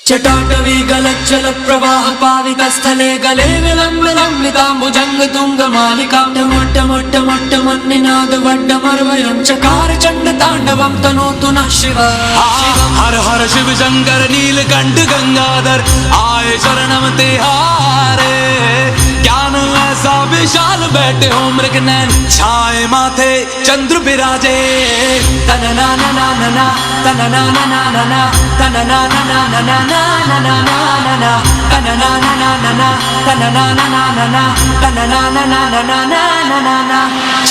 चटाटवी गलज्जल प्रवाह पावितस्थले गले विलम्बिताम्बुजंग तुंग मालिका टमट्टमट्टमट्टमन्निनाद वड्डमर्वयं चकार चंड तांडवं तनोतु नः शिवः। हर हर शिव शंकर नीलकंठ गंगाधर आए शरणम तिहारे। ज्ञान ऐसा विशाल बैठे हो मृग नैन छाए माथे चंद्र विराजे। तना ना ना ना ना ना तना ना ना ना ना ना तना ना ना ना ना ना ना ना ना ना तना ना ना ना ना ना तना ना ना ना ना ना तना ना ना ना ना ना ना ना।